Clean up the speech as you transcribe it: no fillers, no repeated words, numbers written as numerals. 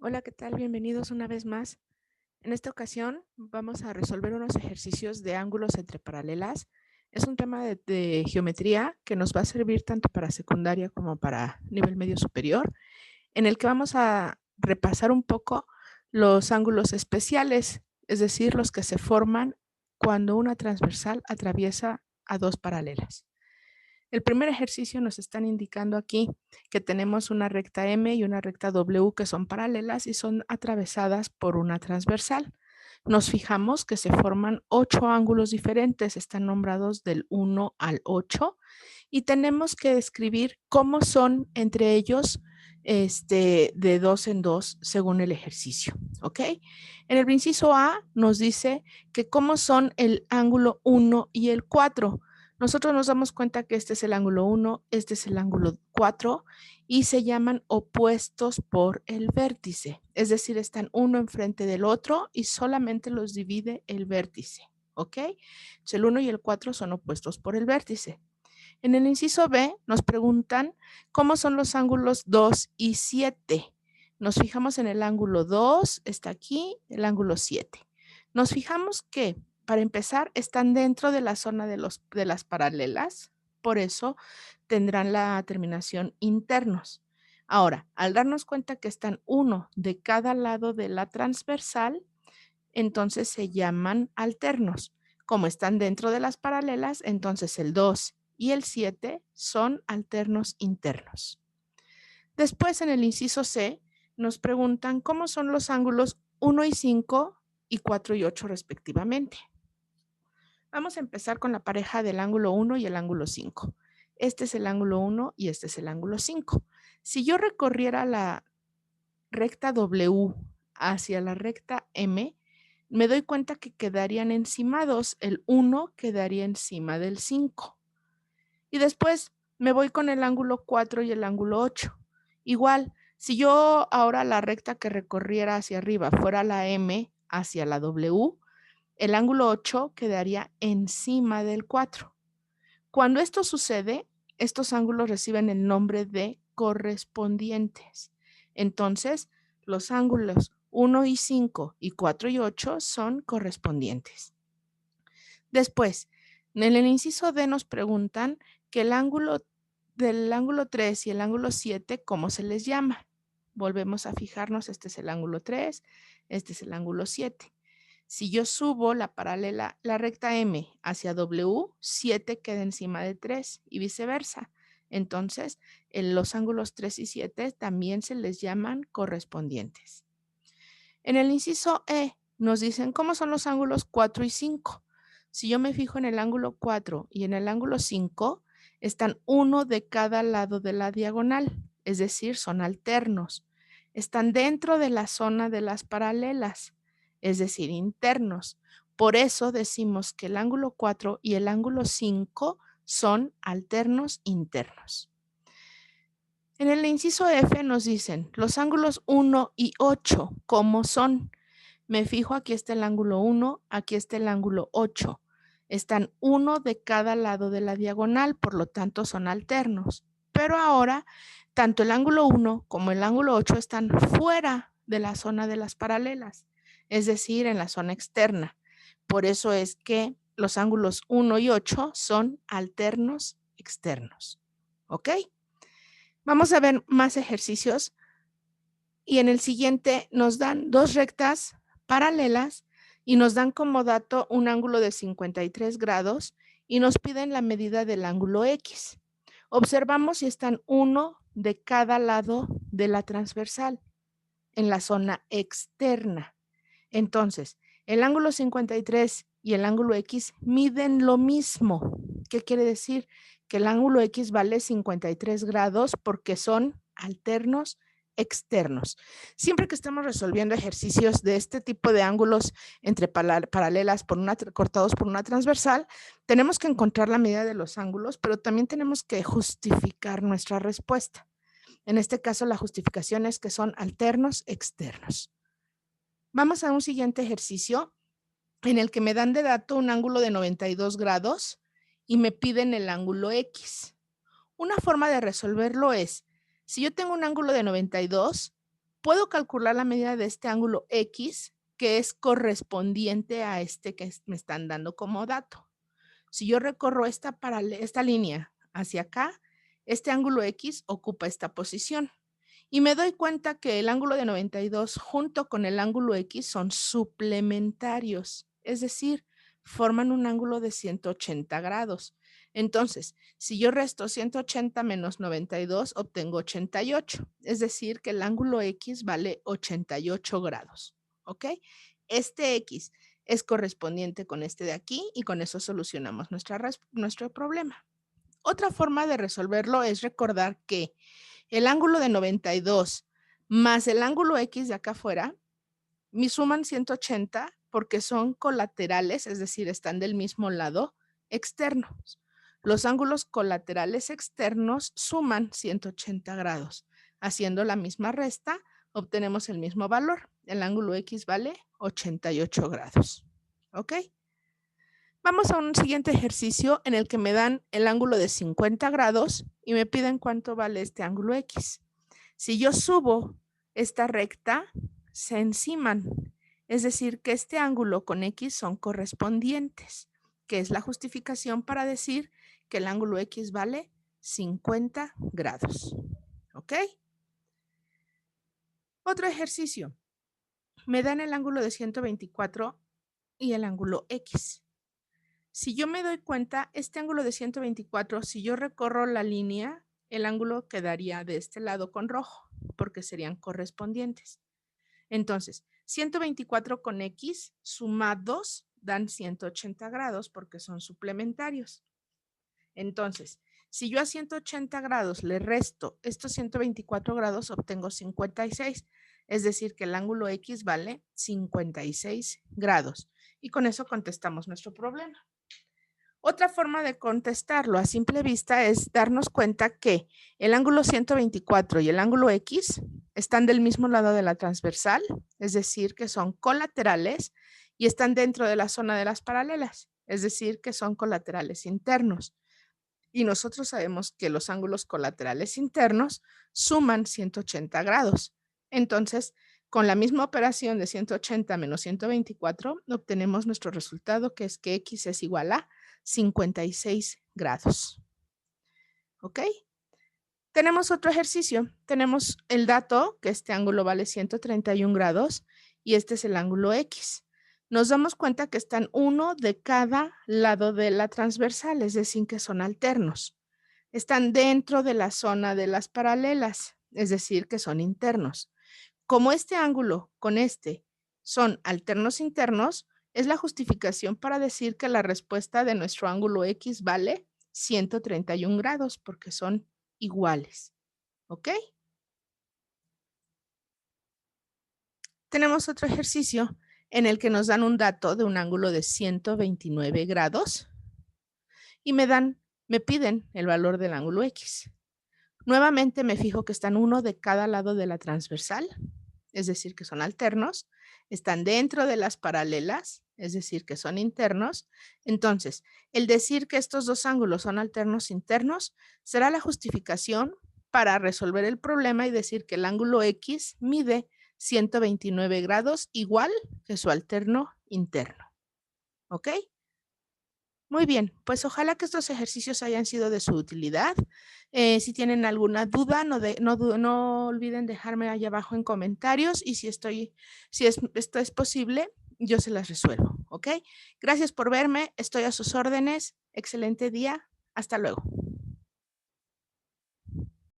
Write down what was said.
Hola, ¿qué tal? Bienvenidos una vez más. En esta ocasión vamos a resolver unos ejercicios de ángulos entre paralelas. Es un tema de geometría que nos va a servir tanto para secundaria como para nivel medio superior, en el que vamos a repasar un poco los ángulos especiales, es decir, los que se forman cuando una transversal atraviesa a dos paralelas. El primer ejercicio nos están indicando aquí que tenemos una recta M y una recta W que son paralelas y son atravesadas por una transversal. Nos fijamos que se forman 8 ángulos diferentes, están nombrados del 1 al 8 y tenemos que describir cómo son entre ellos de dos en dos según el ejercicio, ¿ok? En el inciso A nos dice que cómo son el ángulo 1 y el 4. Nosotros nos damos cuenta que este es el ángulo 1, este es el ángulo 4 y se llaman opuestos por el vértice. Es decir, están uno enfrente del otro y solamente los divide el vértice. ¿Ok? Entonces, el 1 y el 4 son opuestos por el vértice. En el inciso B nos preguntan cómo son los ángulos 2 y 7. Nos fijamos en el ángulo 2, está aquí, el ángulo 7. Nos fijamos que, para empezar, están dentro de la zona de las paralelas, por eso tendrán la terminación internos. Ahora, al darnos cuenta que están uno de cada lado de la transversal, entonces se llaman alternos. Como están dentro de las paralelas, entonces el 2 y el 7 son alternos internos. Después, en el inciso C, nos preguntan cómo son los ángulos 1 y 5 y 4 y 8 respectivamente. Vamos a empezar con la pareja del ángulo 1 y el ángulo 5. Este es el ángulo 1 y este es el ángulo 5. Si yo recorriera la recta W hacia la recta M, me doy cuenta que quedarían encimados. El 1 quedaría encima del 5. Y después me voy con el ángulo 4 y el ángulo 8. Igual, si yo ahora la recta que recorriera hacia arriba fuera la M hacia la W, el ángulo 8 quedaría encima del 4. Cuando esto sucede, estos ángulos reciben el nombre de correspondientes. Entonces, los ángulos 1 y 5 y 4 y 8 son correspondientes. Después, en el inciso D nos preguntan que el ángulo del ángulo 3 y el ángulo 7, ¿cómo se les llama? Volvemos a fijarnos, este es el ángulo 3, este es el ángulo 7. Si yo subo la paralela, la recta M hacia W, 7 queda encima de 3 y viceversa. Entonces, en los ángulos 3 y 7 también se les llaman correspondientes. En el inciso E nos dicen cómo son los ángulos 4 y 5. Si yo me fijo en el ángulo 4 y en el ángulo 5, están uno de cada lado de la diagonal, es decir, son alternos. Están dentro de la zona de las paralelas, es decir, internos. Por eso decimos que el ángulo 4 y el ángulo 5 son alternos internos. En el inciso F nos dicen los ángulos 1 y 8, ¿cómo son? Me fijo, aquí está el ángulo 1, aquí está el ángulo 8. Están uno de cada lado de la diagonal, por lo tanto son alternos. Pero ahora, tanto el ángulo 1 como el ángulo 8 están fuera de la zona de las paralelas, es decir, en la zona externa. Por eso es que los ángulos 1 y 8 son alternos externos. ¿Ok? Vamos a ver más ejercicios y en el siguiente nos dan dos rectas paralelas y nos dan como dato un ángulo de 53 grados y nos piden la medida del ángulo X. Observamos si están uno de cada lado de la transversal en la zona externa. Entonces, el ángulo 53 y el ángulo X miden lo mismo. ¿Qué quiere decir? Que el ángulo X vale 53 grados porque son alternos externos. Siempre que estamos resolviendo ejercicios de este tipo de ángulos entre paralelas cortados por una transversal, tenemos que encontrar la medida de los ángulos, pero también tenemos que justificar nuestra respuesta. En este caso, la justificación es que son alternos externos. Vamos a un siguiente ejercicio en el que me dan de dato un ángulo de 92 grados y me piden el ángulo X. Una forma de resolverlo es, si yo tengo un ángulo de 92, puedo calcular la medida de este ángulo X, que es correspondiente a este que me están dando como dato. Si yo recorro esta línea hacia acá, este ángulo X ocupa esta posición. Y me doy cuenta que el ángulo de 92 junto con el ángulo X son suplementarios, es decir, forman un ángulo de 180 grados. Entonces, si yo resto 180 menos 92, obtengo 88, es decir, que el ángulo X vale 88 grados, ¿ok? Este X es correspondiente con este de aquí y con eso solucionamos nuestro problema. Otra forma de resolverlo es recordar que el ángulo de 92 más el ángulo X de acá afuera me suman 180 porque son colaterales, es decir, están del mismo lado externos. Los ángulos colaterales externos suman 180 grados. Haciendo la misma resta, obtenemos el mismo valor. El ángulo X vale 88 grados. ¿Ok? Vamos a un siguiente ejercicio en el que me dan el ángulo de 50 grados y me piden cuánto vale este ángulo X. Si yo subo esta recta, se enciman. Es decir, que este ángulo con X son correspondientes, que es la justificación para decir que el ángulo X vale 50 grados. ¿Ok? Otro ejercicio. Me dan el ángulo de 124 y el ángulo X. Si yo me doy cuenta, este ángulo de 124, si yo recorro la línea, el ángulo quedaría de este lado con rojo, porque serían correspondientes. Entonces, 124 con X sumados dan 180 grados porque son suplementarios. Entonces, si yo a 180 grados le resto estos 124 grados, obtengo 56. Es decir, que el ángulo X vale 56 grados. Y con eso contestamos nuestro problema. Otra forma de contestarlo a simple vista es darnos cuenta que el ángulo 124 y el ángulo X están del mismo lado de la transversal, es decir, que son colaterales y están dentro de la zona de las paralelas, es decir, que son colaterales internos. Y nosotros sabemos que los ángulos colaterales internos suman 180 grados. Entonces, con la misma operación de 180 menos 124, obtenemos nuestro resultado, que es que X es igual a 56 grados. ¿Ok? Tenemos otro ejercicio. Tenemos el dato que este ángulo vale 131 grados y este es el ángulo X. Nos damos cuenta que están uno de cada lado de la transversal, es decir, que son alternos. Están dentro de la zona de las paralelas, es decir, que son internos. Como este ángulo con este son alternos internos, es la justificación para decir que la respuesta de nuestro ángulo X vale 131 grados porque son iguales. ¿Ok? Tenemos otro ejercicio en el que nos dan un dato de un ángulo de 129 grados y me piden el valor del ángulo X. Nuevamente me fijo que están uno de cada lado de la transversal, es decir, que son alternos, están dentro de las paralelas, es decir, que son internos. Entonces, el decir que estos dos ángulos son alternos internos será la justificación para resolver el problema y decir que el ángulo X mide 129 grados igual que su alterno interno. ¿Ok? Muy bien, pues ojalá que estos ejercicios hayan sido de su utilidad. Si tienen alguna duda, no olviden dejarme allá abajo en comentarios y si esto es posible, yo se las resuelvo, ¿ok? Gracias por verme, estoy a sus órdenes. Excelente día, hasta luego.